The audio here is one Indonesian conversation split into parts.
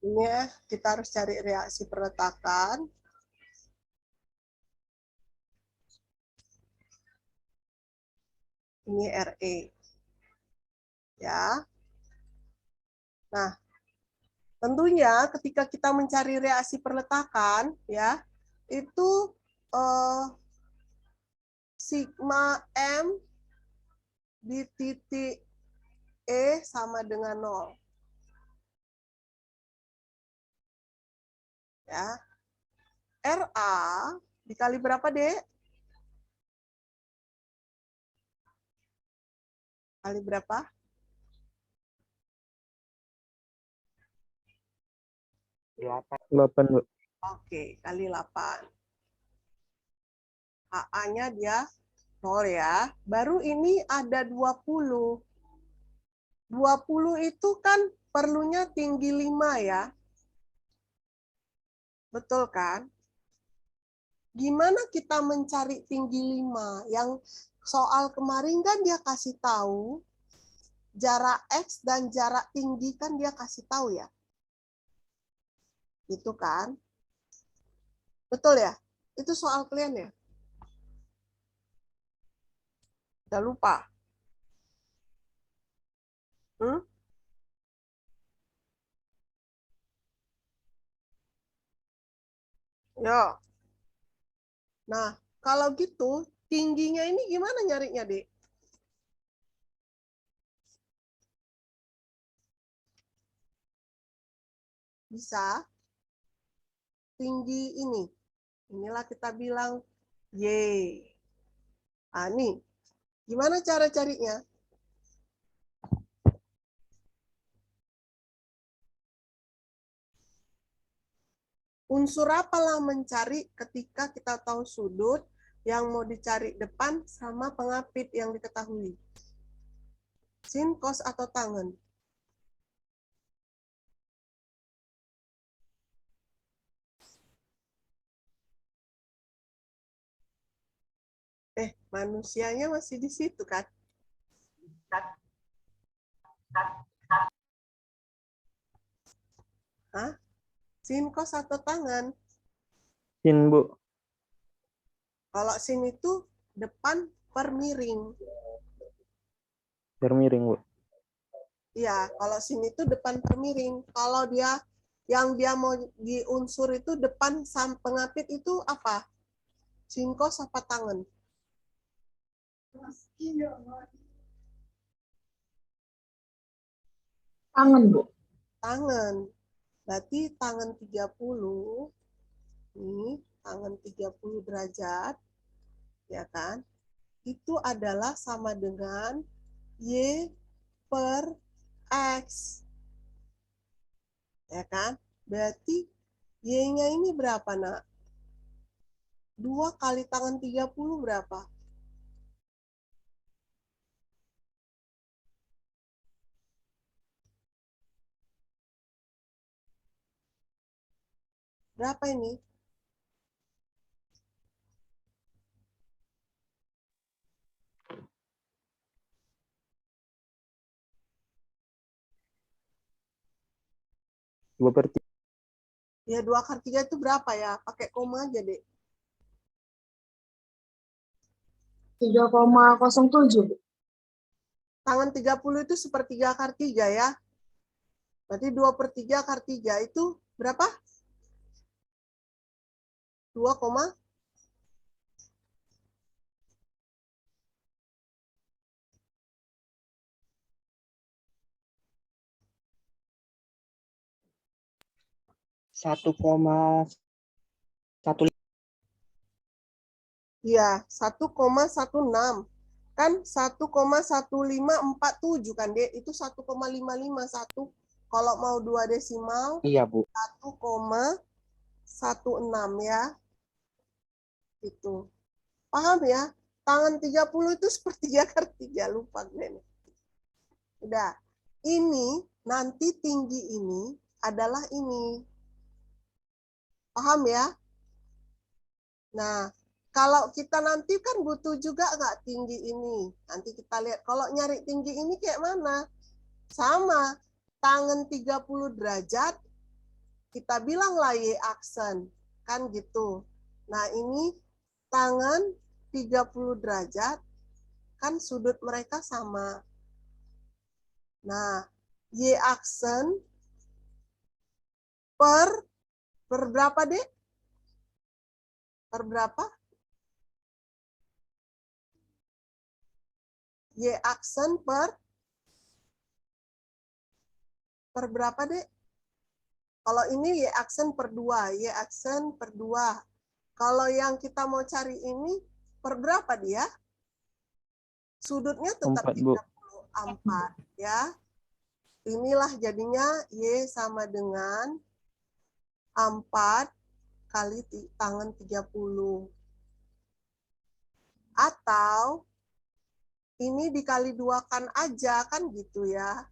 Ini ya, kita harus cari reaksi perletakan. Ini RE. Ya. Nah, tentunya ketika kita mencari reaksi perletakan, ya, itu sigma M di titik E sama dengan 0. Ya. RA dikali berapa, Dek? Kali berapa? 8, Bu. Oke, kali 8. HA-nya dia 0 ya. Baru ini ada 20. 20 itu kan perlunya tinggi 5 ya. Betul kan? Gimana kita mencari tinggi 5? Yang soal kemarin kan dia kasih tahu jarak X dan jarak tinggi kan dia kasih tahu ya. Itu kan? Betul ya? Itu soal kalian ya? Udah lupa? Hmm? Yo. Nah, kalau gitu tingginya ini gimana nyarinya, Dek? Bisa tinggi ini. Inilah kita bilang Y. Ah, nih. Gimana cara carinya? Unsur apalah mencari ketika kita tahu sudut yang mau dicari depan sama pengapit yang diketahui? Sin, kos, atau tangen? Manusianya masih di situ kan? Hah? Sin, kos, atau tangan? Sin, Bu. Kalau sin itu depan per miring. Bermiring, Bu. Iya, kalau sin itu depan per miring. Kalau dia yang dia mau diunsur itu depan pengapit itu apa? Sin, kos, apa tangan? Tangan, Bu. Tangan. Berarti tangan 30, nih, tangan 30 derajat, ya kan? Itu adalah sama dengan Y per X. Ya kan? Berarti Y-nya ini berapa, Nak? 2 kali tangan 30 berapa? Berapa ini? Dua per tiga. Ya, 2 kali 3 itu berapa ya? Pakai koma aja, Dek. 3,07, Bu. Tangan 30 itu sepertiga akar 3 ya. Berarti 2 per 3 akar 3 itu berapa? 2, 1,1. iya, 1,16. Kan 1,1547 kan, Dek? Itu 1,551. Kalau mau 2 desimal, Iya, Bu. 1,16 ya. Itu. Paham ya? Tangan 30 itu sepertiga akar 3. Lupa, Nenek. Udah. Ini, nanti tinggi ini adalah ini. Paham ya? Nah, kalau kita nanti kan butuh juga nggak tinggi ini. Nanti kita lihat. Kalau nyari tinggi ini kayak mana? Sama. Tangan 30 derajat kita bilanglah Y aksen, kan gitu. Nah, ini tangan 30 derajat, kan sudut mereka sama. Nah, Y aksen per berapa, Dek? Per berapa? Y aksen per berapa, Dek? Kalau ini Y aksen per 2, Y aksen per 2. Kalau yang kita mau cari ini per berapa dia? Sudutnya tetap 4, Bu. 34, ya. Inilah jadinya Y sama dengan 4 kali tangan 30. Atau ini dikali 2-kan aja, kan gitu ya.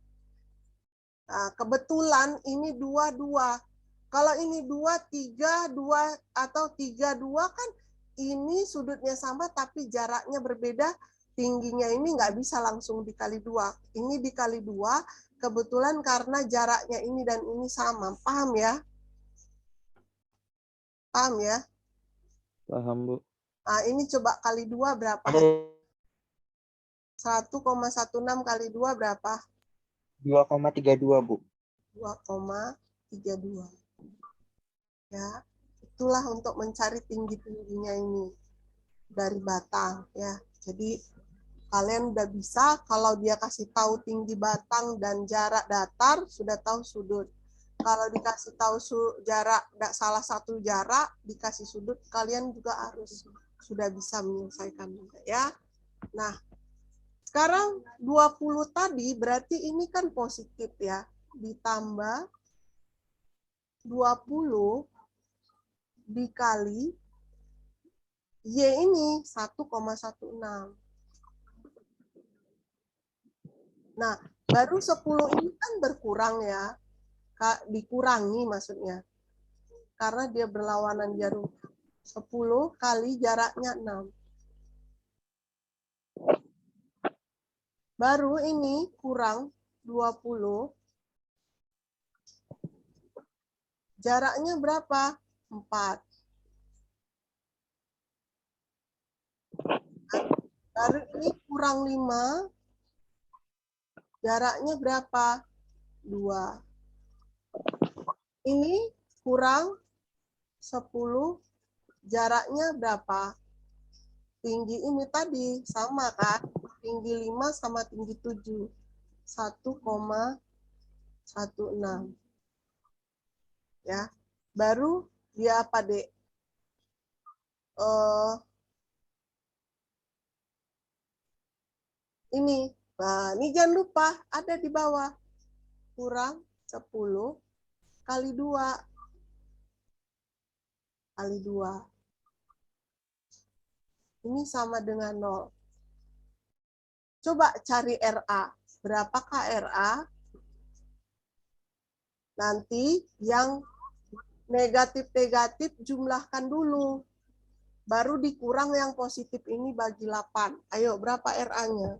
Nah, kebetulan ini 2, 2. Kalau ini 2, 3, 2, atau 3, 2 kan ini sudutnya sama tapi jaraknya berbeda. Tingginya ini nggak bisa langsung dikali 2. Ini dikali 2, kebetulan karena jaraknya ini dan ini sama. Paham ya? Paham ya? Paham, Bu. Nah, ini coba kali 2 berapa? 1,16 kali 2 berapa? 2,32, Bu. 2,32. Ya, itulah untuk mencari tinggi-tingginya ini dari batang ya. Jadi kalian udah bisa, kalau dia kasih tahu tinggi batang dan jarak datar, sudah tahu sudut. Kalau dikasih tahu jarak, salah satu jarak, dikasih sudut, kalian juga harus sudah bisa menyelesaikan juga ya. Nah, sekarang 20 tadi berarti ini kan positif ya. Ditambah 20 dikali Y ini 1,16. Nah, baru 10 ini kan berkurang ya. Dikurangi maksudnya. Karena dia berlawanan jarum. 10 kali jaraknya 6. Baru ini kurang 20. Jaraknya berapa? 4. Baru ini kurang 5. Jaraknya berapa? 2. Ini kurang 10. Jaraknya berapa? Tinggi ini tadi sama kan? Tinggi 5 sama tinggi 7. 1,16. Ya. Baru dia apa, Dek? Ini. Nah, ini jangan lupa ada di bawah. Kurang 10 kali 2. Kali 2. Ini sama dengan 0. Coba cari RA. Berapakah RA? Nanti yang negatif-negatif jumlahkan dulu. Baru dikurang yang positif ini bagi 8. Ayo, berapa RA-nya?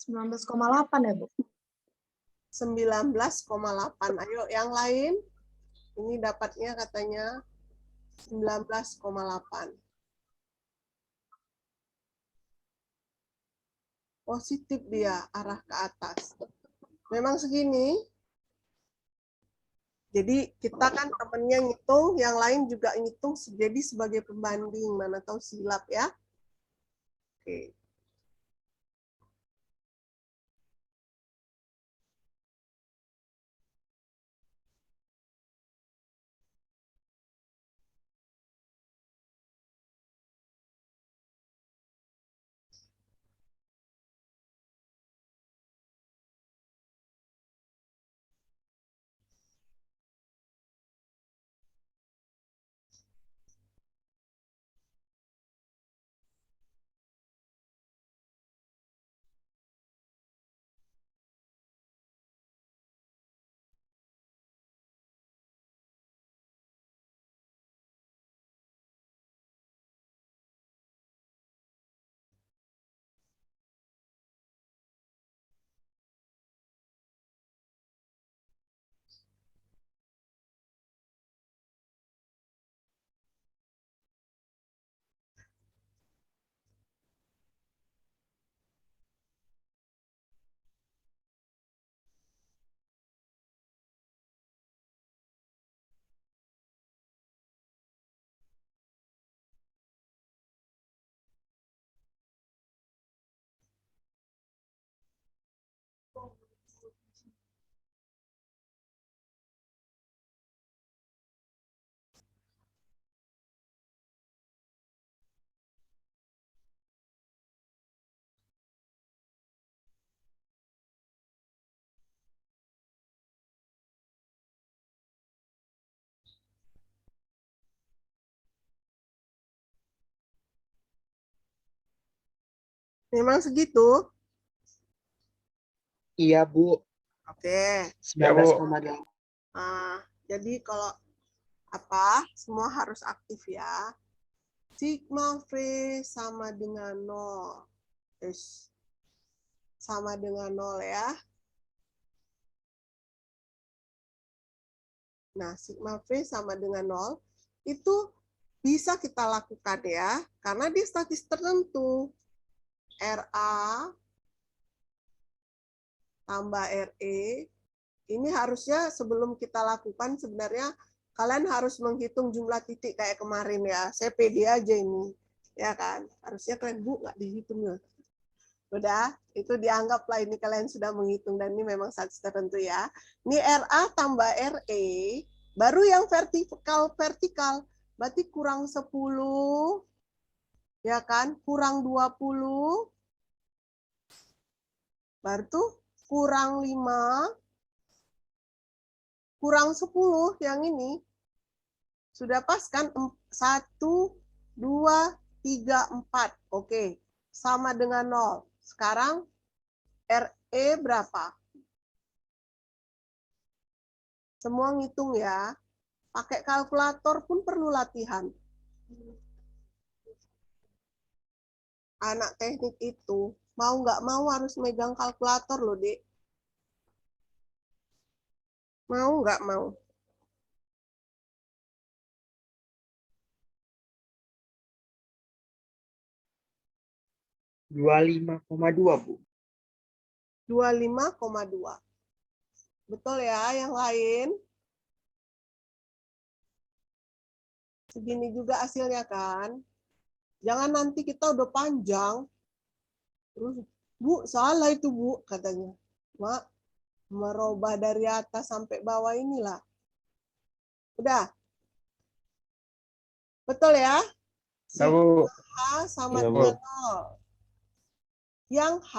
(19,8) ya, Bu? 19,8. Ayo, yang lain. Ini dapatnya katanya 19,8. Positif dia, arah ke atas. Memang segini. Jadi kita kan temennya ngitung, yang lain juga ngitung, jadi sebagai pembanding. Mana tahu silap ya. Oke. Memang segitu? Iya, Bu. Oke. 19,8. Jadi kalau apa? Semua harus aktif ya. Sigma V sama dengan 0. Terus sama dengan 0 ya. Nah, sigma V sama dengan 0 itu bisa kita lakukan ya, karena dia statis tertentu. RA tambah RE, ini harusnya sebelum kita lakukan sebenarnya kalian harus menghitung jumlah titik kayak kemarin ya. Saya pede aja ini, ya kan? Harusnya kalian Bu nggak dihitung ya. Udah, itu dianggaplah ini kalian sudah menghitung dan ini memang statis tertentu ya. Ini RA tambah RE, baru yang vertikal, berarti kurang 10, ya kan? Kurang 20, baru tuh kurang 5, kurang 10 yang ini. Sudah pas kan? 1, 2, 3, 4. Oke, sama dengan 0. Sekarang RE berapa? Semua ngitung ya. Pakai kalkulator pun perlu latihan. Anak teknik itu mau nggak mau harus megang kalkulator loh, Dek. Mau nggak mau? Dua 25,2, Bu. 25,2. Betul ya, yang lain? Segini juga hasilnya kan? Jangan nanti kita udah panjang, terus, Bu, salah itu, Bu, katanya. Mak, merubah dari atas sampai bawah inilah. Udah? Betul ya? Bu. H sama Iya, Bu. dengan 0. Yang H,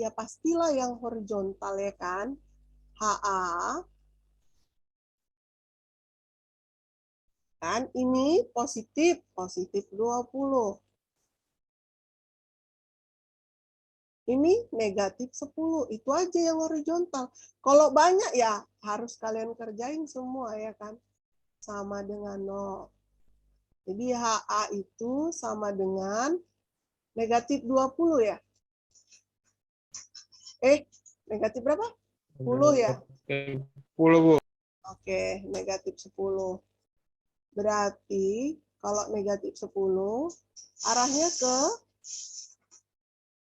ya pastilah yang horizontal ya kan? HA. Kan ini positif 20. Ini negatif 10. Itu aja yang horizontal. Kalau banyak ya harus kalian kerjain semua ya kan? Sama dengan 0. Jadi HA itu sama dengan negatif 20 ya? Negatif berapa? 10 ya? 10, Bu. Oke, negatif 10. Berarti kalau negatif 10, arahnya ke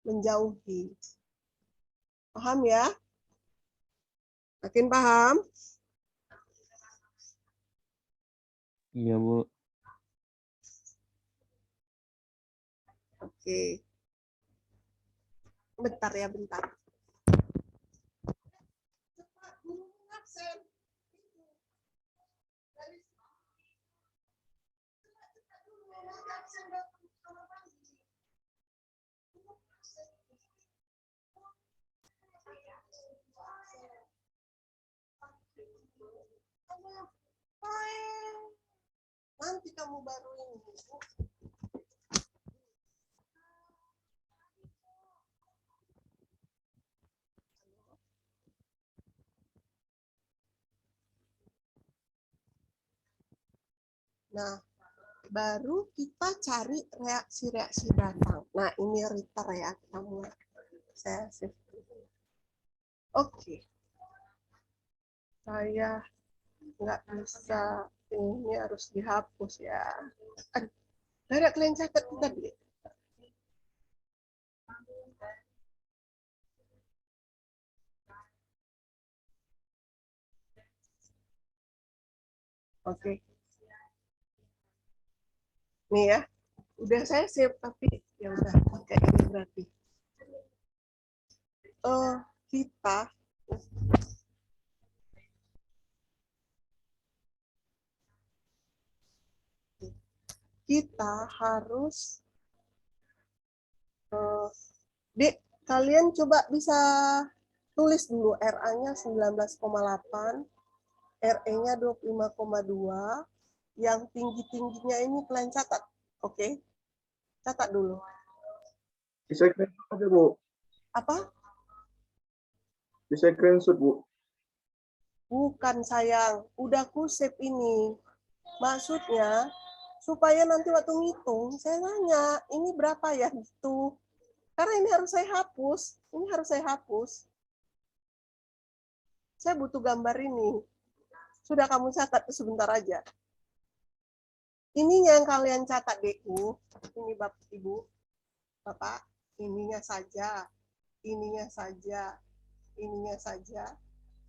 menjauhi. Paham ya? Makin paham? Iya, Bu. Oke. Bentar ya, bentar. Nanti kamu baru ini. Nah, baru kita cari reaksi-reaksi datang. Nah, ini Ritter ya, kamu. Saya save. Oke. Saya nggak bisa, ini harus dihapus ya. Ada kalian catat tadi. Oke. Nih ya, udah saya save tapi ya udah pakai ini berarti. Kita harus Dek, kalian coba bisa tulis dulu RA-nya 19,8, RE-nya 25,2, yang tinggi-tingginya ini kalian catat. Oke? Catat dulu. Bisa screenshot aja, Bu. Apa? Bisa screenshot, Bu. Bukan sayang, udah ku save ini. Maksudnya supaya nanti waktu ngitung saya nanya ini berapa ya gitu. Karena ini harus saya hapus. Ini harus saya hapus. Saya butuh gambar ini. Sudah kamu catat sebentar aja. Ininya yang kalian catat, Deku. Ini Bapak Ibu. Bapak, ininya saja. Ininya saja. Ininya saja.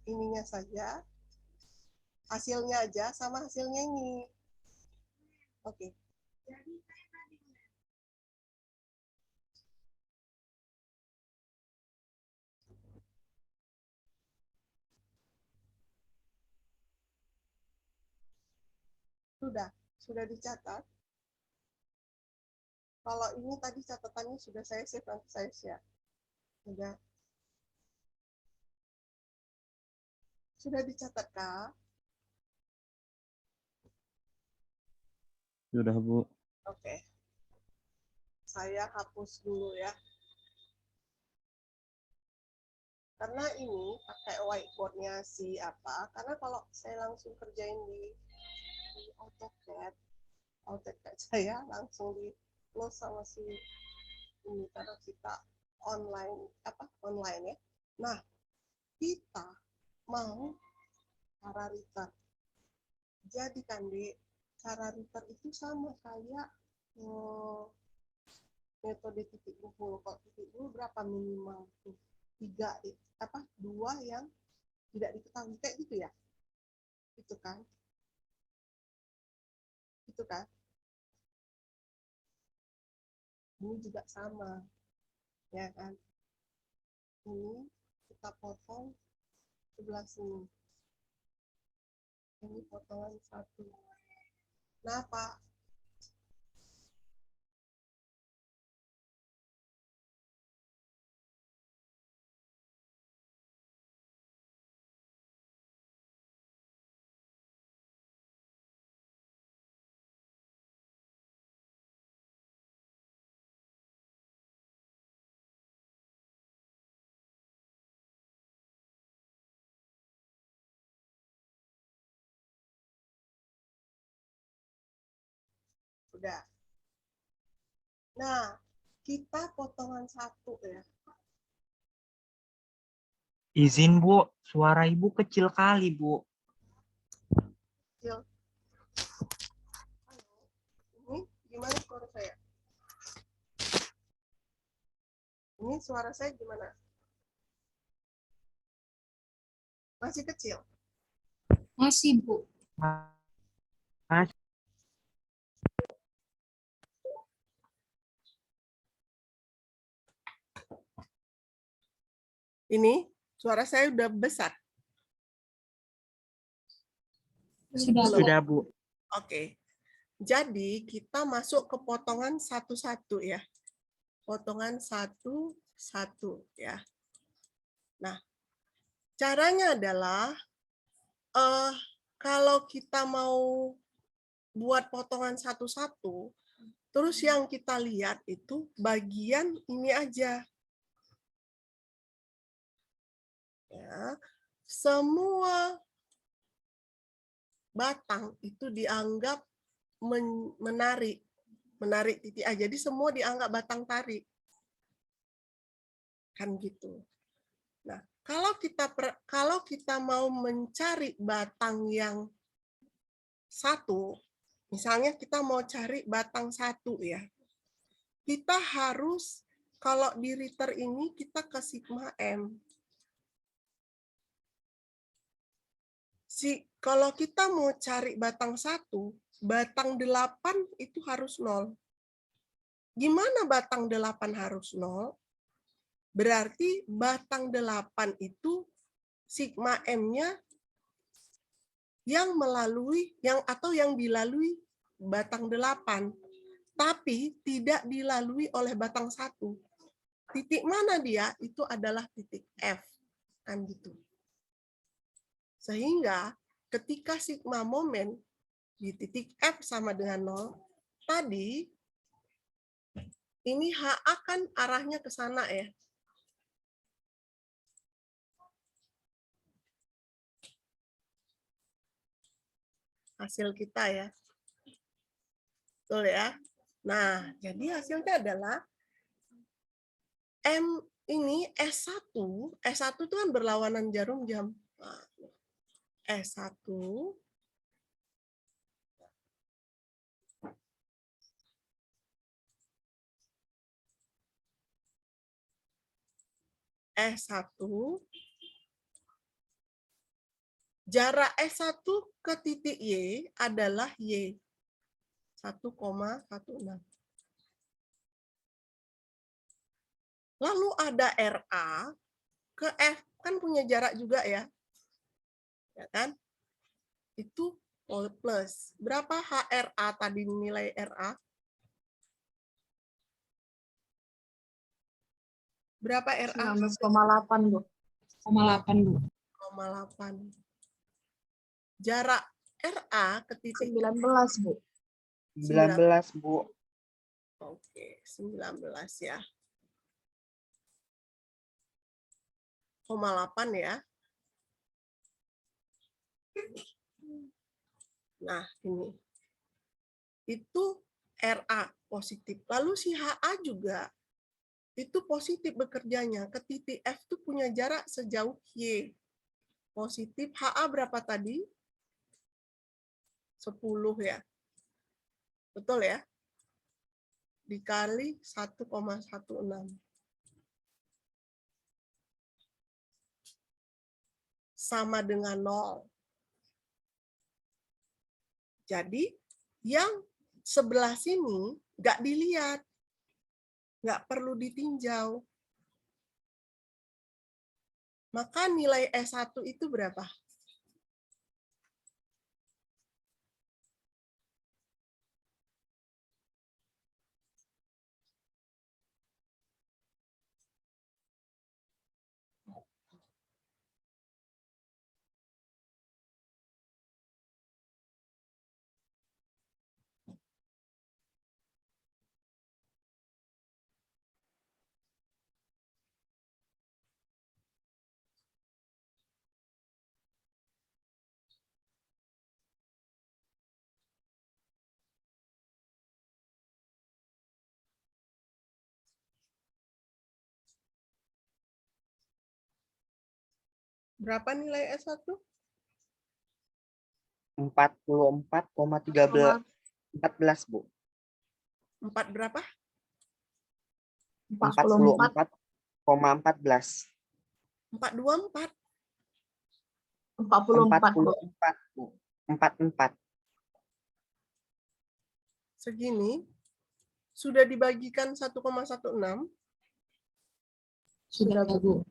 Ininya saja. Hasilnya aja sama hasilnya ini. Oke. Sudah dicatat. Kalau ini tadi catatannya sudah saya save, nanti saya share. Sudah dicatat, Kak? Sudah, Bu. Oke. Saya hapus dulu ya. Karena ini pakai whiteboard-nya si apa? Karena kalau saya langsung kerjain di AutoCAD saya langsung di close sama si ini karena kita online ya. Nah, kita mau cara return. Jadi kan di cara return itu sama kayak metode titik kumpul. Kalau titik dulu berapa minimal tuh? 2 yang tidak diketahui kayak gitu ya. Itu kan ini juga sama ya kan. Ini kita potong sebelah sini, ini potongan 1. Nah Pak, udah. Nah, kita potongan 1 ya. Izin, Bu. Suara Ibu kecil kali, Bu. Kecil. Ini gimana suara saya? Ini suara saya gimana? Masih kecil? Masih, Bu. Mas, Ini suara saya udah besar. sudah, Bu. Oke. Jadi kita masuk ke potongan satu-satu ya. Potongan satu-satu ya. Nah, caranya adalah kalau kita mau buat potongan satu-satu, terus yang kita lihat itu bagian ini aja. Ya, semua batang itu dianggap menarik titik A. Jadi semua dianggap batang tarik. Kan gitu. Nah, kalau kita mau mencari batang yang satu, misalnya kita mau cari batang 1 ya. Kita harus kalau di return ini kita ke sigma M. Kalau kita mau cari batang 1, batang 8 itu harus 0. Gimana batang 8 harus 0? Berarti batang 8 itu sigma M-nya yang dilalui batang 8, tapi tidak dilalui oleh batang 1. Titik mana dia? Itu adalah titik F. Kan gitu. Sehingga ketika sigma momen di titik F sama dengan 0, tadi Ini HA kan arahnya ke sana ya. Hasil kita ya. Betul ya. Nah, jadi hasilnya adalah M ini S1 itu kan berlawanan jarum jam. Nah, S1 jarak S1 ke titik Y adalah Y 1,16. Lalu ada RA ke F, kan punya jarak juga ya. Ya kan? Itu plus. Berapa HRA tadi nilai RA? Berapa RA? 19,8, Bu. 0,8, Bu. 0,8. Jarak RA ke titik 19, Bu. 19, Bu. Oke, 19 ya. 0,8 ya. Nah, ini. Itu RA positif. Lalu si HA juga itu positif bekerjanya. Ke titik F itu punya jarak sejauh Y. Positif. HA berapa tadi? 10 ya. Betul ya? Dikali 1,16. Sama dengan 0. Jadi, yang sebelah sini nggak dilihat. Nggak perlu ditinjau. Maka nilai S1 itu berapa? Berapa nilai S1? 44,13 14, Bu. 4 berapa? 44. 44,14. 424. 44, Bu. 44, Bu. 44. Segini. Sudah dibagikan 1,16. Sudah, Bu.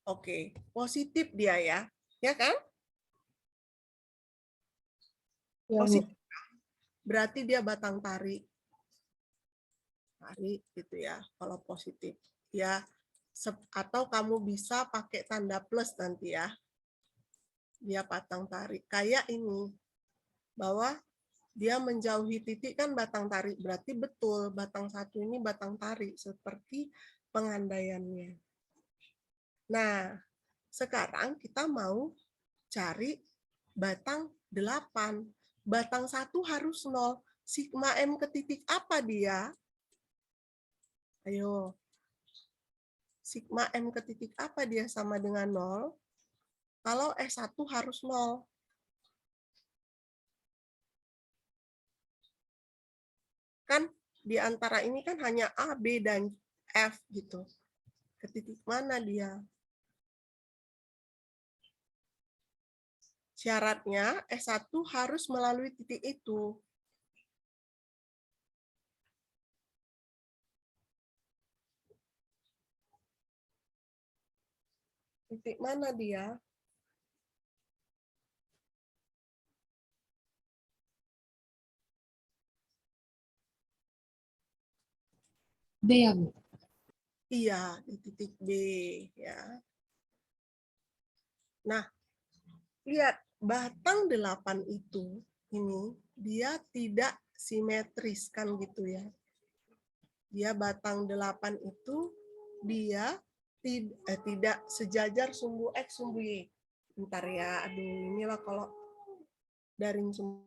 Oke, positif dia ya. Ya kan? Ya, Bu. Positif. Berarti dia batang tarik. Tarik gitu ya, kalau positif. Ya, atau kamu bisa pakai tanda plus nanti ya. Dia batang tarik. Kayak ini. Bahwa dia menjauhi titik kan batang tarik. Berarti betul batang satu ini batang tarik. Seperti pengandaiannya. Nah, sekarang kita mau cari batang 8. Batang 1 harus 0. Sigma M ke titik apa dia? Ayo. Sigma M ke titik apa dia sama dengan 0? Kalau S1 harus 0. Kan di antara ini kan hanya A, B, dan F gitu. Ke titik mana dia? Syaratnya S1 harus melalui titik itu. Titik mana dia? B ya, Bu. Iya, di titik B ya. Nah, lihat batang 8 itu ini dia tidak simetris kan gitu ya. dia batang 8 itu dia tidak sejajar sumbu X, sumbu Y. Bentar ya, aduh inilah kalau daring sumbu.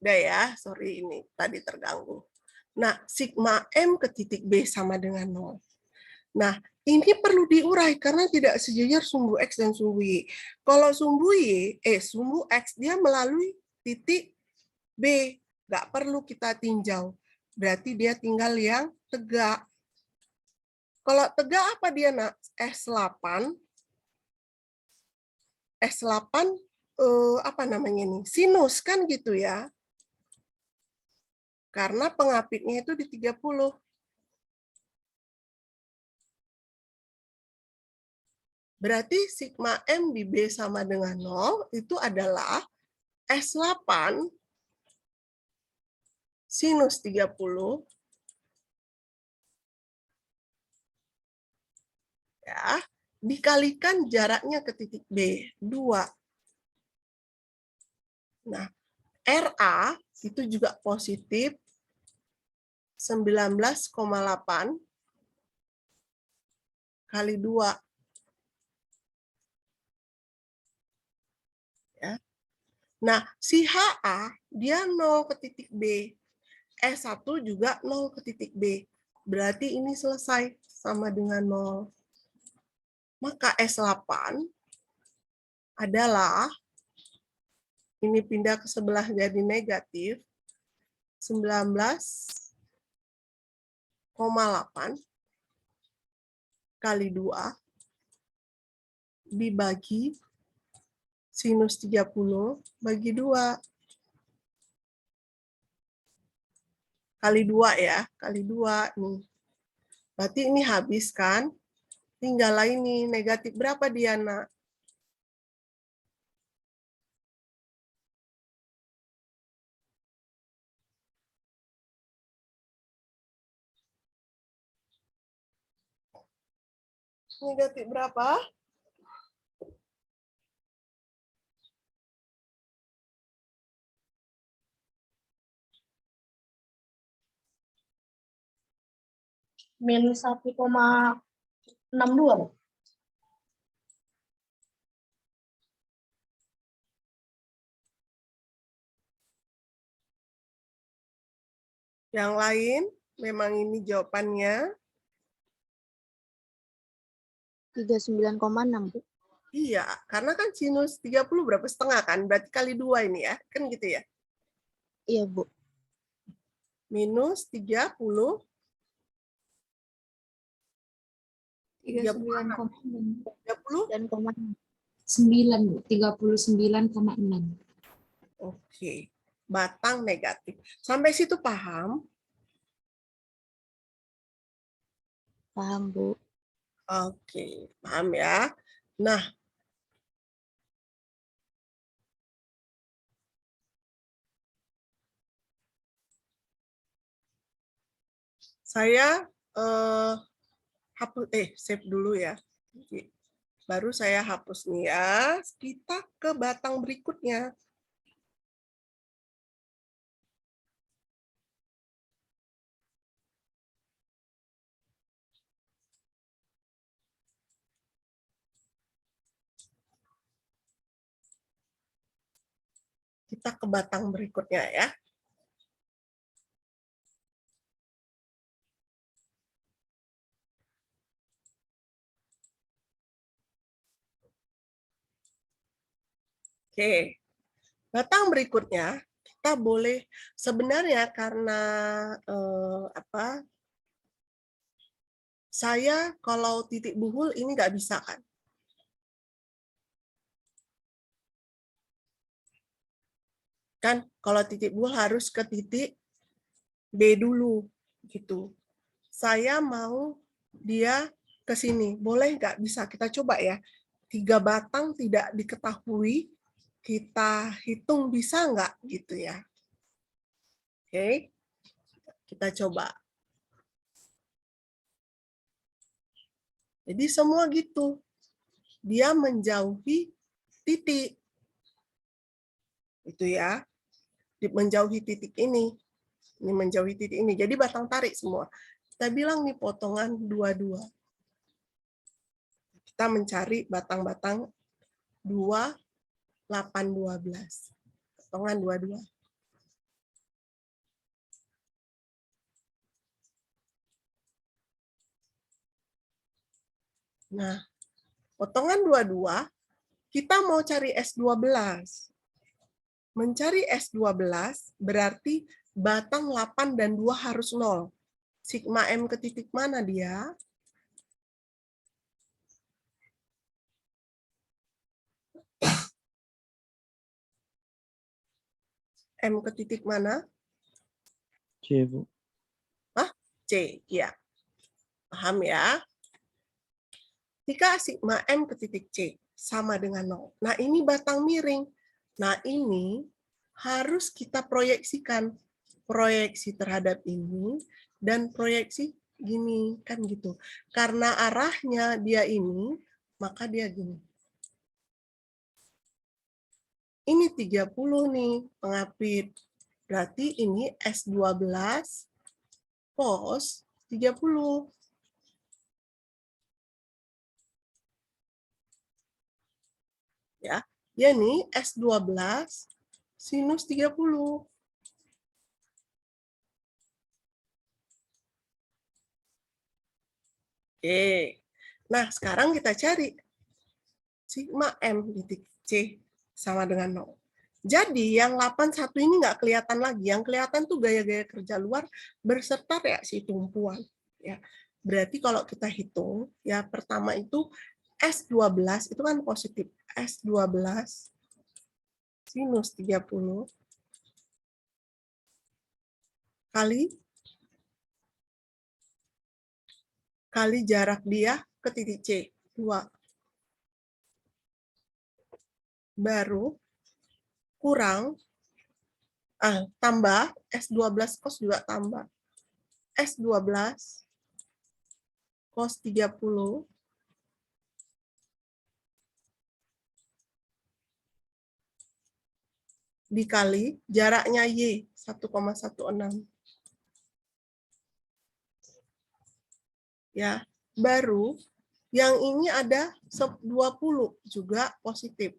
Udah ya, sorry ini tadi terganggu. Nah, sigma M ke titik B sama dengan 0. Nah, ini perlu diurai karena tidak sejajar sumbu X dan sumbu Y. Kalau sumbu X dia melalui titik B, nggak perlu kita tinjau. Berarti dia tinggal yang tegak. Kalau tegak apa dia, nak? S8 apa namanya ini? Sinus kan gitu ya. Karena pengapitnya itu di 30. Berarti sigma M di B sama dengan 0 itu adalah S8 sinus 30 ya, dikalikan jaraknya ke titik B, 2. Nah, RA itu juga positif 19,8 kali 2. Ya. Nah, si HA dia 0 ke titik B. S1 juga 0 ke titik B. Berarti ini selesai sama dengan 0. Maka S8 adalah, ini pindah ke sebelah jadi negatif, 19,8 kali 2 dibagi sinus 30 bagi 2. Kali 2 ya, kali 2 nih. Berarti ini habis kan? Tinggal ini negatif berapa dia, nak? Negatif berapa? Minus 1,62. Yang lain, memang ini jawabannya. 39,6, Bu. Iya, karena kan sinus 30 berapa setengah kan? Berarti kali 2 ini ya. Kan gitu ya. Iya, Bu. Minus 30 39,6 30? dan 9, 39,6. Oke. Batang negatif. Sampai situ paham? paham Bu. Oke, paham ya. Nah, saya hapus save dulu ya. Baru saya hapus nih ya. Kita ke batang berikutnya. Kita ke batang berikutnya ya. Oke. Batang berikutnya kita boleh sebenarnya karena saya kalau titik buhul ini nggak bisa kan. Kan kalau titik buhul harus ke titik B dulu gitu. Saya mau dia ke sini. Boleh nggak? Bisa. Kita coba ya. 3 batang tidak diketahui. Kita hitung bisa nggak gitu ya. Oke. Kita coba. Jadi semua gitu. Dia menjauhi titik. Itu ya. Menjauhi titik ini. Ini menjauhi titik ini. Jadi batang tarik semua. Kita bilang nih potongan 22. Kita mencari batang-batang 2, 8, 12. Potongan 22. Nah, potongan 22, kita mau cari S12. Mencari S12 berarti batang 8 dan 2 harus 0. Sigma M ke titik mana dia? M ke titik mana? C, Bu. C, ya. Paham ya? Jika sigma M ke titik C sama dengan 0. Nah, ini batang miring. Nah, ini harus kita proyeksikan. Proyeksi terhadap ini dan proyeksi gini, kan gitu. Karena arahnya dia ini, maka dia gini. Ini 30 nih, pengapit. Berarti ini S12 cos 30. Ya, dia nih S12 sinus 30. Oke. Nah, sekarang kita cari sigma M titik C sama dengan 0. Jadi yang 81 ini nggak kelihatan lagi. Yang kelihatan tuh gaya-gaya kerja luar berserta reaksi tumpuan. Ya. Berarti kalau kita hitung, ya pertama itu S12 itu kan positif. S12 sinus 30 kali jarak dia ke titik C, 2. Baru kurang, tambah, S12 cos juga tambah. S12 cos 30 dikali jaraknya Y, 1,16. Ya, baru yang ini ada 20 juga positif.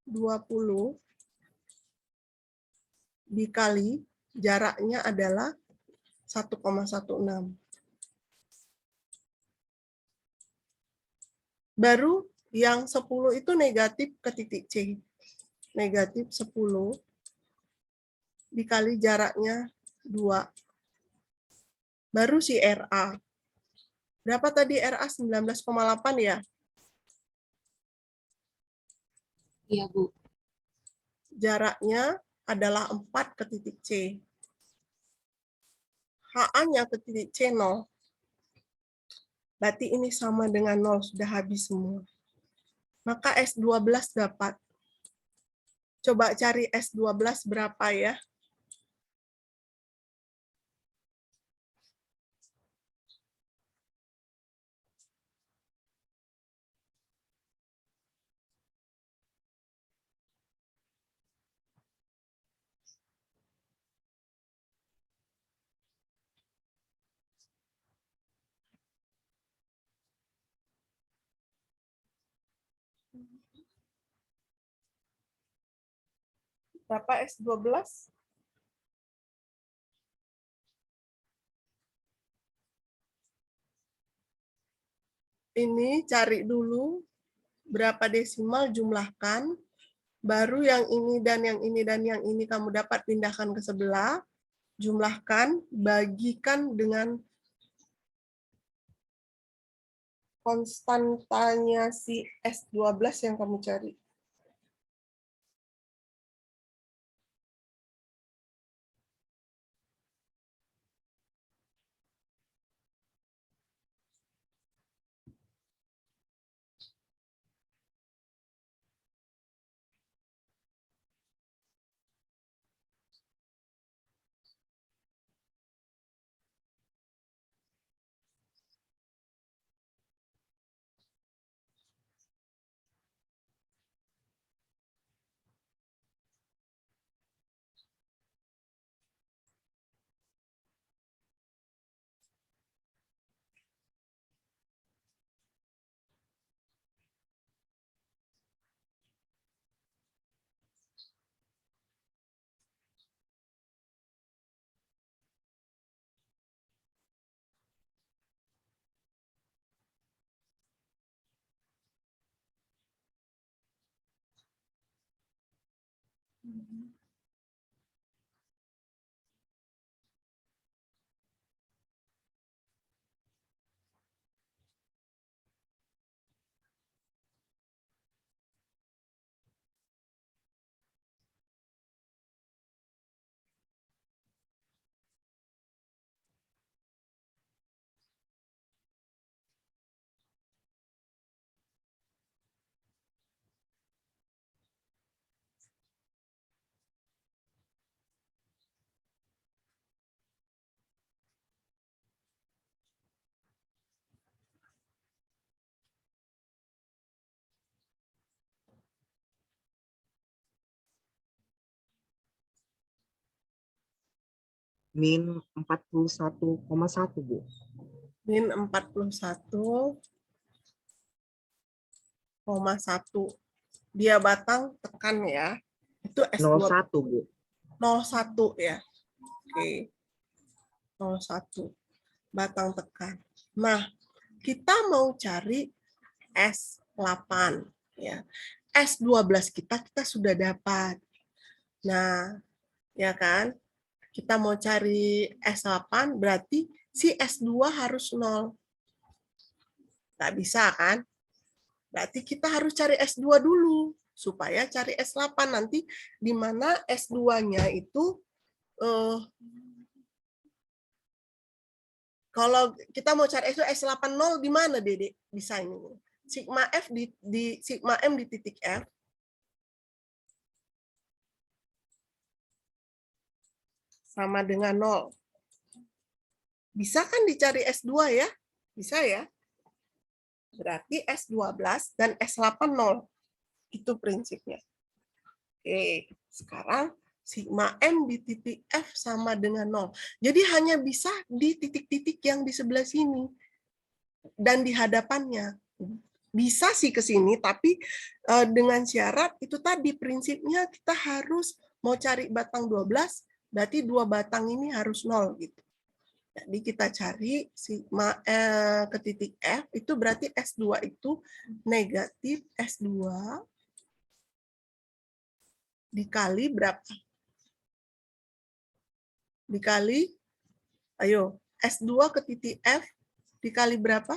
20 dikali jaraknya adalah 1,16. Baru yang 10 itu negatif ke titik C. Negatif 10 dikali jaraknya 2. Baru si RA. Berapa tadi RA 19,8 ya? Iya, Bu. Jaraknya adalah 4 ke titik C. HA-nya ke titik C 0. Berarti ini sama dengan 0, sudah habis semua. Maka S12 dapat. Coba cari S12 berapa ya? Berapa S12? Ini cari dulu berapa desimal, jumlahkan. Baru yang ini dan yang ini dan yang ini kamu dapat pindahkan ke sebelah. Jumlahkan, bagikan dengan konstantanya si S12 yang kamu cari. Min 41,1, Bu. Min 41,1. Dia batang tekan ya. Itu S2 01, Bu. 01 ya. Oke. 01. Batang tekan. Nah, kita mau cari S8 ya. S12 kita sudah dapat. Nah, ya kan? Kita mau cari S8 berarti si S2 harus 0. Nggak bisa kan? Berarti kita harus cari S2 dulu supaya cari S8 nanti di mana S2-nya itu kalau kita mau cari S80 di mana, Dede? Bisa ini. Sigma F di sigma M di titik F. Sama dengan 0. Bisa kan dicari S2 ya? Bisa ya? Berarti S12 dan S8 0. Itu prinsipnya. Oke, sekarang sigma M di titik F sama dengan 0. Jadi hanya bisa di titik-titik yang di sebelah sini. Dan di hadapannya. Bisa sih ke sini, tapi dengan syarat itu tadi prinsipnya kita harus mau cari batang 12, berarti 2 batang ini harus 0 gitu. Jadi kita cari sigma ke titik F itu berarti S2 itu negatif S2 dikali berapa? Dikali, ayo, S2 ke titik F dikali berapa?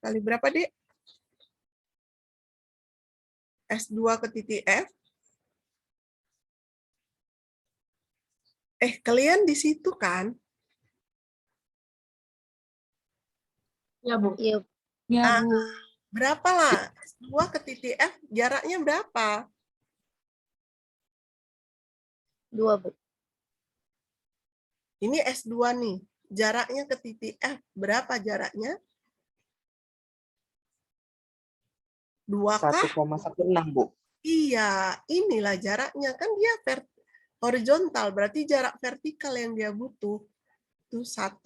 Kali berapa, Dek? S2 ke titik F. Kalian di situ kan? Ya, Bu. Iya, Ya, Ah, Bu. berapa lah? S2 ke titik F jaraknya berapa? 2, Bu. Ini S2 nih. Jaraknya ke titik F berapa jaraknya? 2 kah? 1,16, Bu. Iya, inilah jaraknya. Kan dia horizontal, berarti jarak vertikal yang dia butuh. Itu 1,16.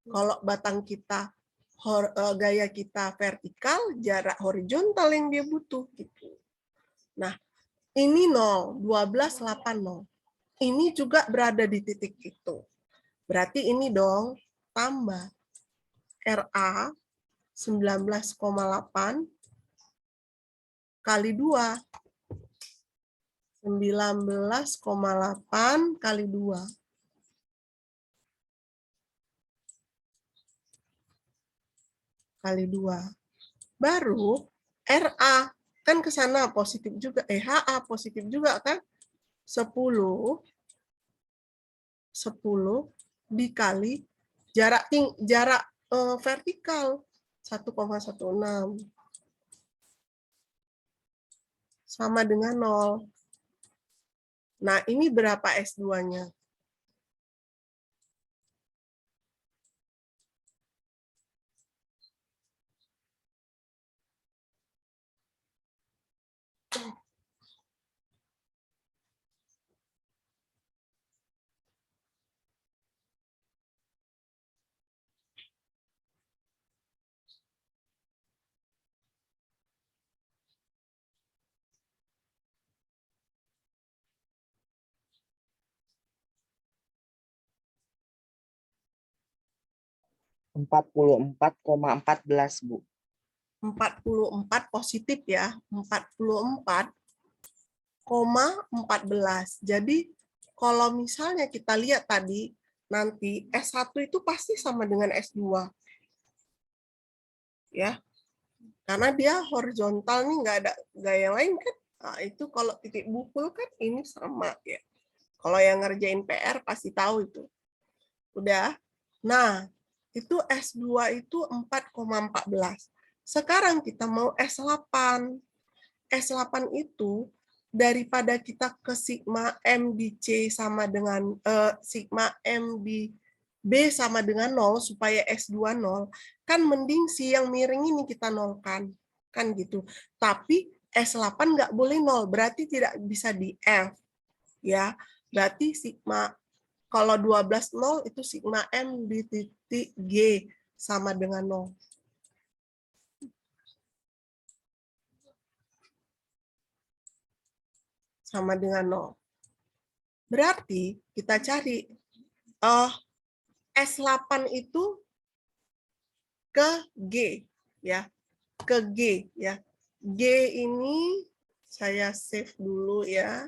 Kalau batang kita, gaya kita vertikal, jarak horizontal yang dia butuh. Gitu. Nah, ini 0, 12,80. Ini juga berada di titik itu. Berarti ini dong, tambah RA 19,8 kali 2. 19,8 kali 2. Kali 2. Baru RA. Kan ke sana positif juga. HA positif juga kan? 10 dikali jarak vertikal 1,16 sama dengan 0. Nah, ini berapa S2-nya? Empat puluh 44,14, Bu. 44 positif ya. 44,14. Jadi kalau misalnya kita lihat tadi, nanti S1 itu pasti sama dengan S2. Ya, karena dia horizontal nih, nggak ada gaya lain kan. Nah, itu kalau titik bukul kan ini sama ya. Kalau yang ngerjain PR pasti tahu itu. Udah. Nah, itu S2 itu 4,14. Sekarang kita mau S8. S8 itu daripada kita ke sigma M di C sama dengan sigma M di B sama dengan 0 supaya S2 0, kan mending si yang miring ini kita nolkan. Kan gitu. Tapi S8 nggak boleh 0, berarti tidak bisa di F. Ya, berarti sigma kalau 12 0 itu sigma M di titik G sama dengan 0. Sama dengan 0. Berarti kita cari S8 itu ke G ya. Ke G ya. G ini saya save dulu ya.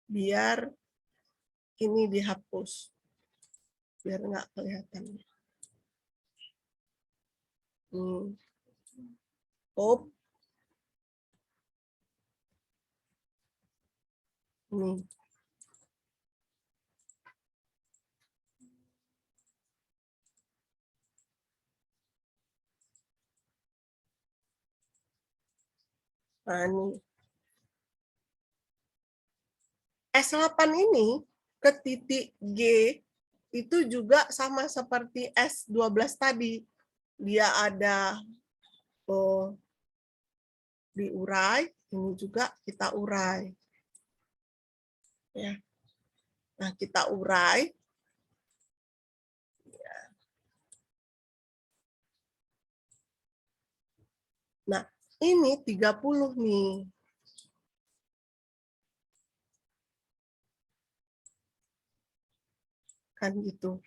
Biar ini dihapus. Biar nggak kelihatan. Oh. Nih. Nah, ini. S8 ini ke titik G itu juga sama seperti S12 tadi. Dia ada diurai, ini juga kita urai. Ya. Nah, kita urai. Nah, ini 30 nih. Kan gitu.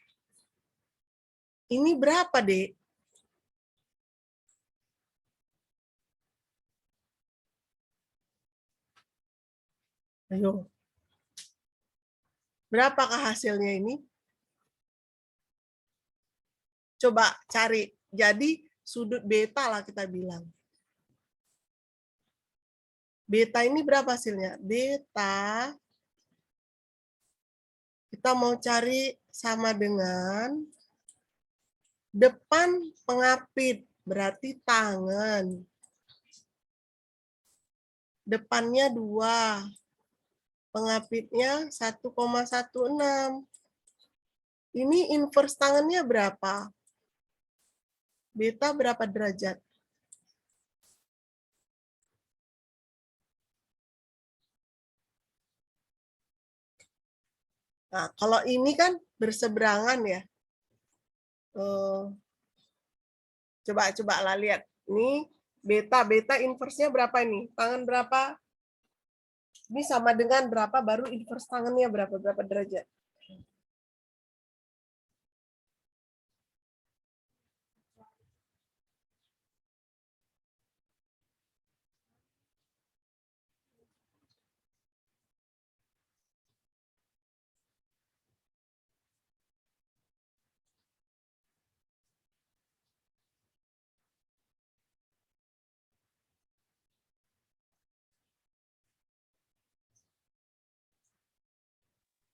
Ini berapa, Dek? Ayo. Berapakah hasilnya ini? Coba cari. Jadi sudut beta lah kita bilang. Beta ini berapa hasilnya? Beta, kita mau cari sama dengan depan pengapit, berarti tangan. Depannya 2. Pengapitnya 1,16. Ini inverse tangannya berapa? Beta berapa derajat? Nah, kalau ini kan berseberangan ya. Coba lah lihat. Ini beta inverse-nya berapa ini? Tangan berapa? Ini sama dengan berapa, baru inverse tangannya berapa derajat?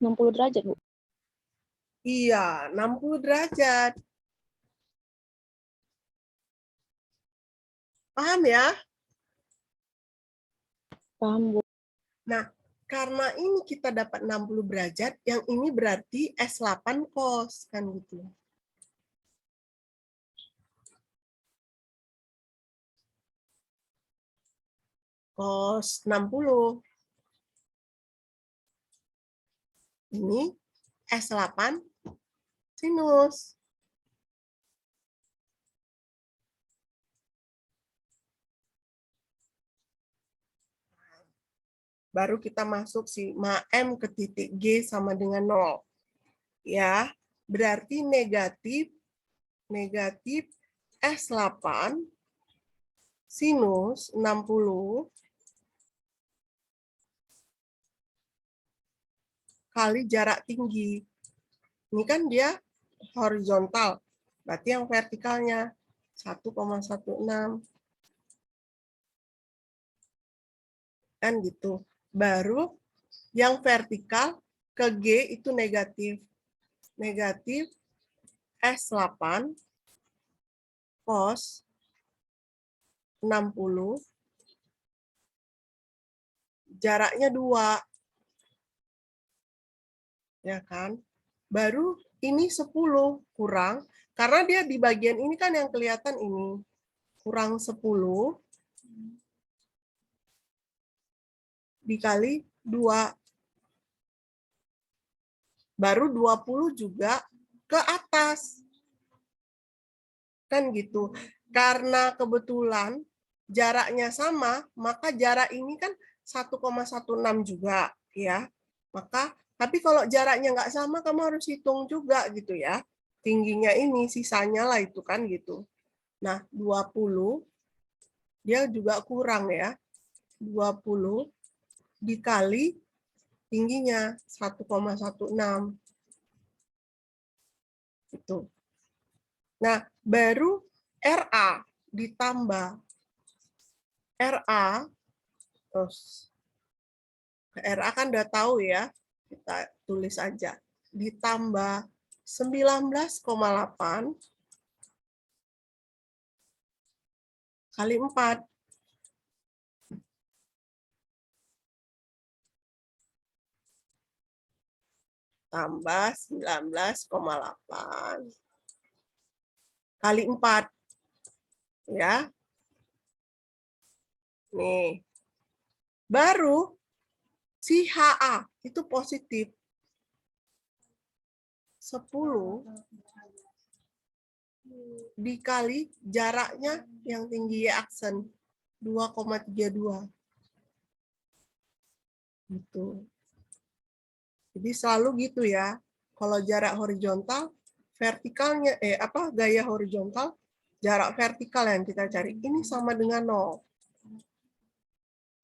Enam 60 derajat, Bu. Iya, 60 derajat. Paham ya? Paham, Bu. Nah, karena ini kita dapat 60 derajat, yang ini berarti S8 cos, kan gitu. Cos 60. Ini S8 sinus. Baru kita masuk sigma M ke titik G sama dengan 0. Ya, berarti negatif S8 sinus 60 kali jarak tinggi. Ini kan dia horizontal, berarti yang vertikalnya 1,16. Kan gitu. Baru yang vertikal ke G itu negatif. Negatif S8 cos 60 jaraknya 2. Ya kan? Baru ini 10 kurang, karena dia di bagian ini kan yang kelihatan ini. Kurang 10 dikali 2. Baru 20 juga ke atas. Kan gitu. Karena kebetulan jaraknya sama, maka jarak ini kan 1,16 juga. Ya. Maka, tapi kalau jaraknya nggak sama, kamu harus hitung juga gitu ya. Tingginya ini, sisanya lah itu kan gitu. Nah, 20, dia juga kurang ya. 20 dikali tingginya 1,16. Itu. Nah, baru RA ditambah RA, terus RA kan udah tahu ya, kita tulis aja, ditambah 19,8 kali 4. Tambah 19,8 kali 4. Ya. Nih. Baru si HA itu positif. 10 dikali jaraknya yang tinggi Y aksen 2,32. Gitu. Jadi selalu gitu ya. Kalau jarak horizontal, vertikalnya gaya horizontal, jarak vertikal yang kita cari ini sama dengan 0.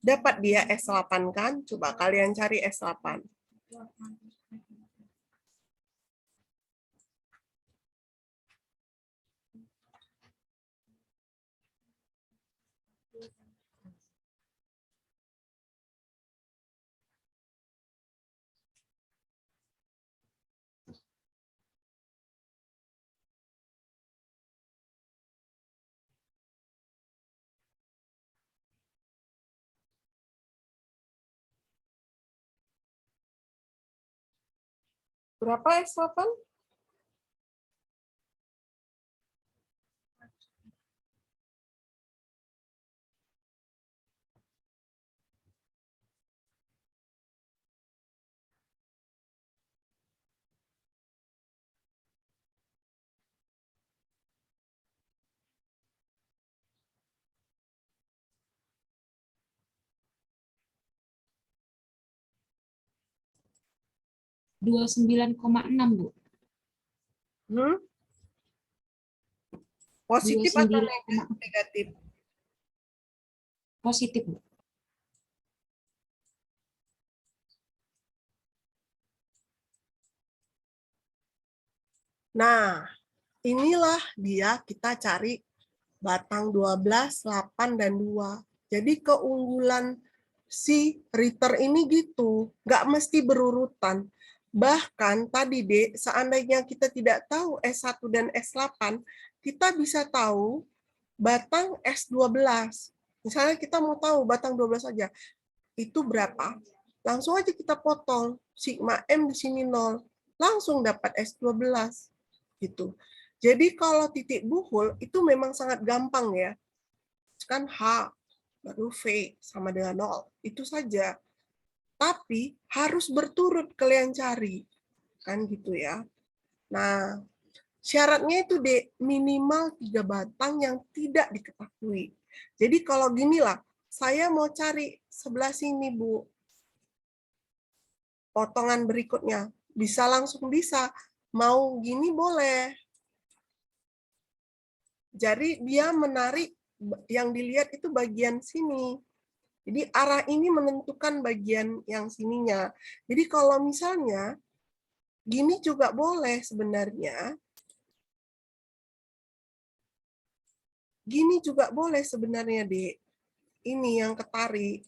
Dapat dia S8 kan? Coba kalian cari S8. Berapa S8? Dua 29,6 Bu. Positif atau 29,6 negatif? positif Bu. Nah, inilah dia kita cari batang 12, 8, dan 2. Jadi keunggulan si Ritter ini gitu, nggak mesti berurutan. Bahkan tadi, Dek, seandainya kita tidak tahu S1 dan S8, kita bisa tahu batang S12. Misalnya kita mau tahu batang 12 saja, itu berapa? Langsung aja kita potong, sigma M di sini 0. Langsung dapat S12. Gitu. Jadi kalau titik buhul itu memang sangat gampang ya. Kan H baru V sama dengan 0. Itu saja. Tapi harus berturut kalian cari. Kan gitu ya. Nah, syaratnya itu minimal 3 batang yang tidak diketahui. Jadi kalau ginilah, saya mau cari sebelah sini, Bu. Potongan berikutnya. Bisa langsung bisa. Mau gini boleh. Jadi dia menarik, yang dilihat itu bagian sini. Jadi arah ini menentukan bagian yang sininya. Jadi kalau misalnya gini juga boleh sebenarnya. Gini juga boleh sebenarnya, Dek. Ini yang ketarik.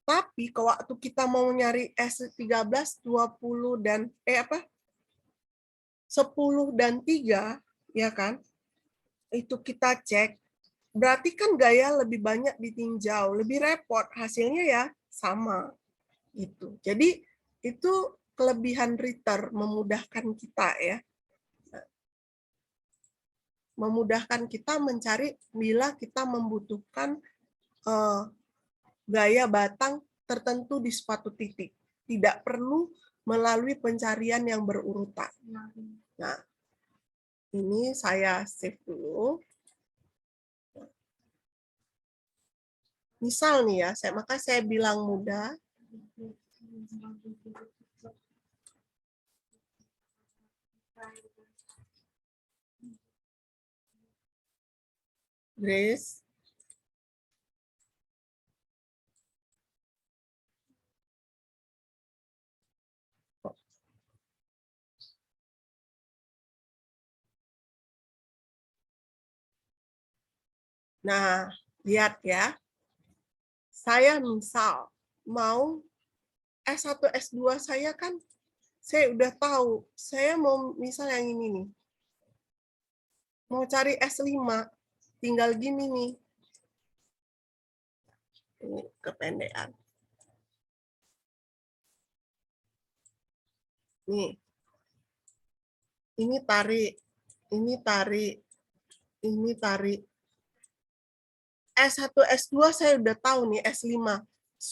Tapi kalau waktu kita mau nyari S13, 20 dan 10 dan 3, ya kan? Itu kita cek, berarti kan gaya lebih banyak ditinjau, lebih repot, hasilnya ya sama. Gitu. Jadi itu kelebihan Ritter, memudahkan kita ya. Memudahkan kita mencari bila kita membutuhkan gaya batang tertentu di suatu titik. Tidak perlu melalui pencarian yang berurutan. Nah, ini saya save dulu. Misal nih ya, maka saya bilang mudah. Grace. Nah, lihat ya. Saya misal mau S1, S2 saya kan saya udah tahu. Saya mau misal yang ini nih. Mau cari S5, tinggal gini nih. Ini kependekan. Nih. Ini tarik, ini tarik, ini tarik. S1, S2 saya udah tahu nih, S5.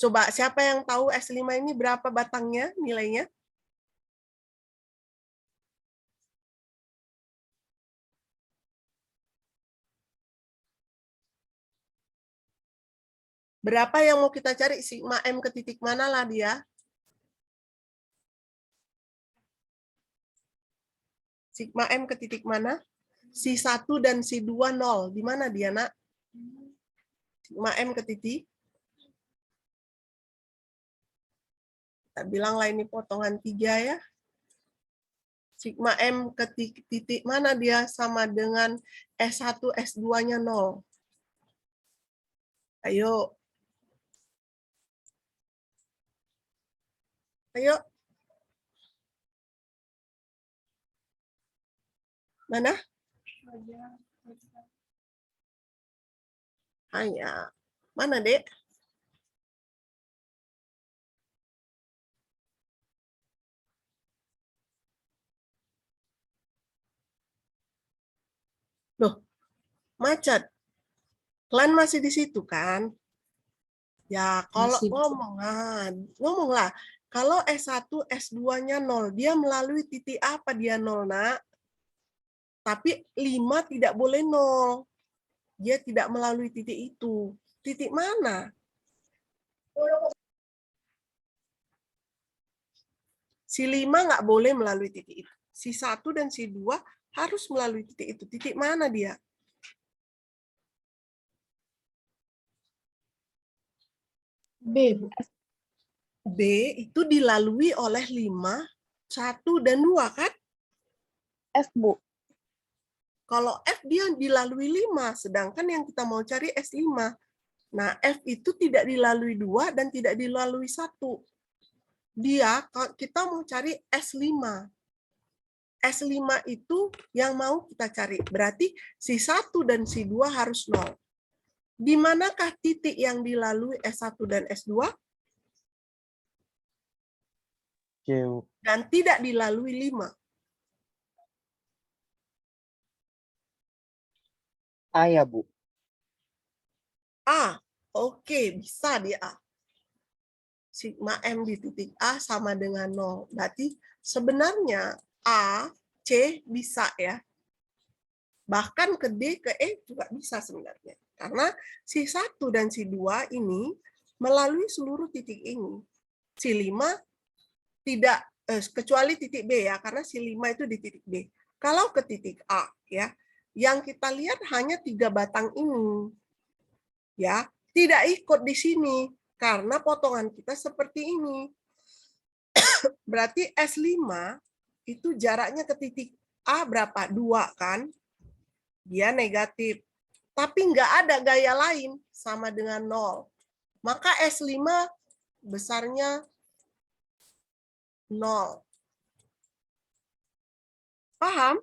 Coba siapa yang tahu S5 ini berapa batangnya nilainya? Berapa yang mau kita cari? Sigma M ke titik mana lah dia? Sigma M ke titik mana? Si 1 dan si 2, 0. Di mana dia, Nak? Sigma M ke titik. Kita bilanglah ini potongan 3 ya. Sigma M ke titik mana dia sama dengan S1, S2-nya 0. Ayo. Ayo. Mana? Hanya. Mana, Dek? Loh, macet. Kalian masih di situ kan? Ya, kalau Masih. ngomonglah. Kalau S1, S2-nya 0, dia melalui titik apa dia 0, Nak? Tapi 5 tidak boleh 0. Dia tidak melalui titik itu. Titik mana? Si 5 nggak boleh melalui titik itu. Si 1 dan si 2 harus melalui titik itu. Titik mana dia? B, Bu. B itu dilalui oleh 5, 1 dan 2 kan? F, Bu. Kalau F dia dilalui 5, sedangkan yang kita mau cari S5. Nah, F itu tidak dilalui 2 dan tidak dilalui 1. Kita mau cari S5. S5 itu yang mau kita cari. Berarti si 1 dan si 2 harus 0. Di manakah titik yang dilalui S1 dan S2? Q. Dan tidak dilalui 5. A ya, Bu. A. Oke, bisa di A. Sigma M di titik A sama dengan 0. Berarti sebenarnya A, C bisa ya. Bahkan ke D, ke E juga bisa sebenarnya. Karena si 1 dan si 2 ini melalui seluruh titik ini. Si 5 tidak, kecuali titik B ya, karena si 5 itu di titik B. Kalau ke titik A, ya, yang kita lihat hanya 3 batang ini. Ya, tidak ikut di sini karena potongan kita seperti ini. Berarti S5 itu jaraknya ke titik A berapa? 2 kan? Dia negatif. Tapi nggak ada gaya lain sama dengan 0. Maka S5 besarnya 0. Paham?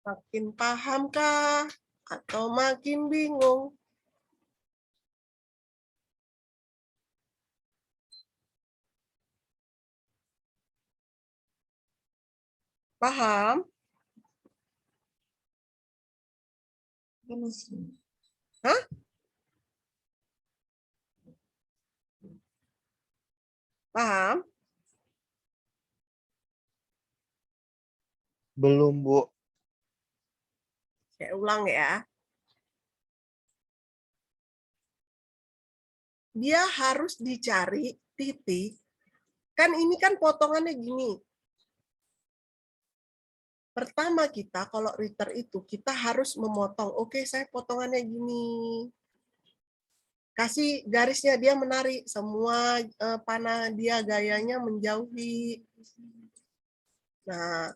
Makin pahamkah? Atau makin bingung? Paham? Hah? Paham? Belum, Bu. Saya ulang ya. Dia harus dicari titik. Kan ini kan potongannya gini. Pertama kita kalau Ritter itu kita harus memotong. Oke, saya potongannya gini. Kasih garisnya dia menarik. Semua panah dia gayanya menjauhi. Nah,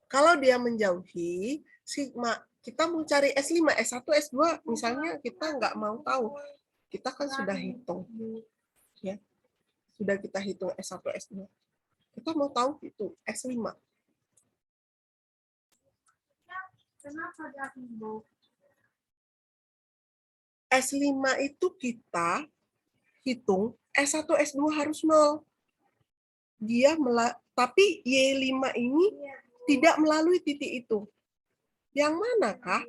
kalau dia menjauhi, sigma kita mau cari S5, S1, S2 misalnya kita nggak mau tahu. Kita kan sudah hitung. Ya. Sudah kita hitung S1, S2. Kita mau tahu itu S5. S5 itu kita hitung S1, S2 harus 0. Tapi Y5 ini tidak melalui titik itu. Yang manakah?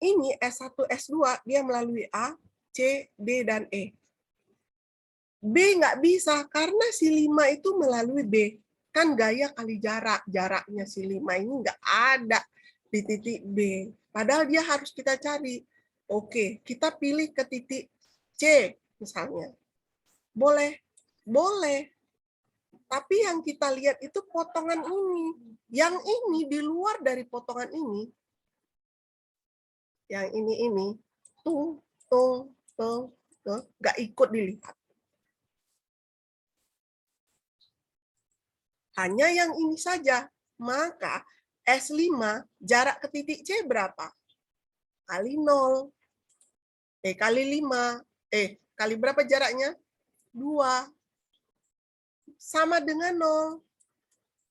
Ini S1, S2 dia melalui A, C, D, dan E. B nggak bisa karena si 5 itu melalui B. Kan gaya kali jarak. Jaraknya si 5 ini nggak ada di titik B. Padahal dia harus kita cari. Oke, kita pilih ke titik C misalnya. Boleh? Boleh. Tapi yang kita lihat itu potongan ini. Yang ini di luar dari potongan ini. Yang ini tung tung tung tung nggak ikut dilihat. Hanya yang ini saja. Maka S5 jarak ke titik C berapa? Kali 0. Kali 5. Kali berapa jaraknya? 2. Sama dengan 0.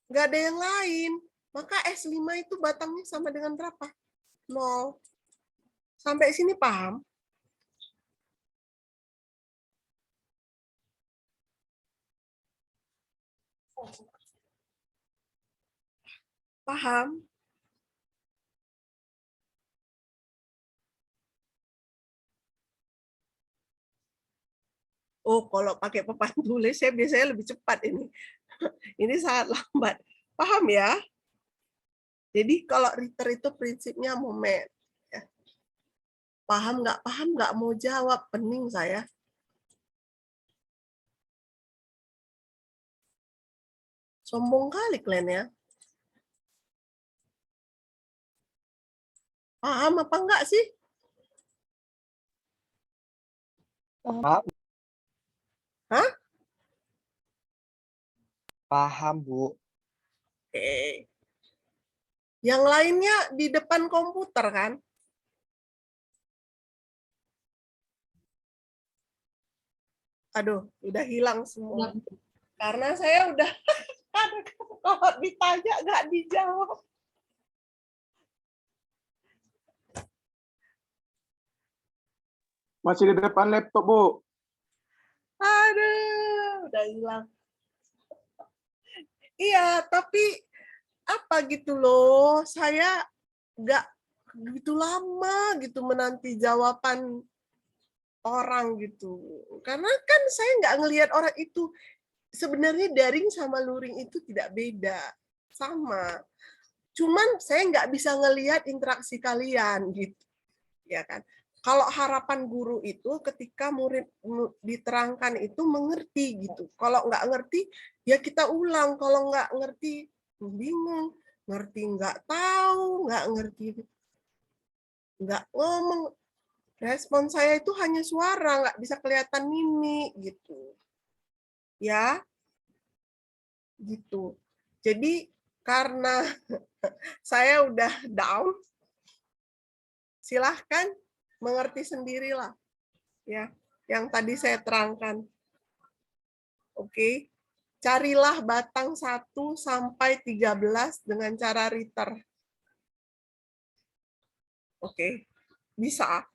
Nggak ada yang lain. Maka S5 itu batangnya sama dengan berapa? 0. Sampai sini paham? Paham? Oh, kalau pakai papan tulis saya biasanya lebih cepat ini. Ini sangat lambat. Paham ya? Jadi kalau Ritter itu prinsipnya momen. Ya. Paham nggak mau jawab, pening saya. Sombong kali kalian ya. Paham apa enggak sih? Paham. Hah? Paham, Bu. Oke. Yang lainnya di depan komputer kan? Aduh, udah hilang semua. Karena saya udah kalau ditanya nggak dijawab. Masih di depan laptop, Bu. Aduh, udah hilang. Iya, tapi apa gitu loh, saya nggak begitu lama gitu menanti jawaban orang gitu. Karena kan saya nggak ngelihat orang itu. Sebenarnya daring sama luring itu tidak beda. Sama. Cuman saya nggak bisa ngelihat interaksi kalian gitu. Ya kan? Kalau harapan guru itu ketika murid diterangkan itu mengerti gitu. Kalau nggak ngerti, ya kita ulang. Kalau nggak ngerti, bingung. Ngerti nggak tahu, nggak ngerti, nggak ngomong. Respon saya itu hanya suara, nggak bisa kelihatan mimik gitu. Ya, gitu. Jadi karena saya udah down, silahkan mengerti sendirilah, ya, yang tadi saya terangkan. Oke, carilah batang 1 sampai 13 dengan cara Ritter. Oke, bisa.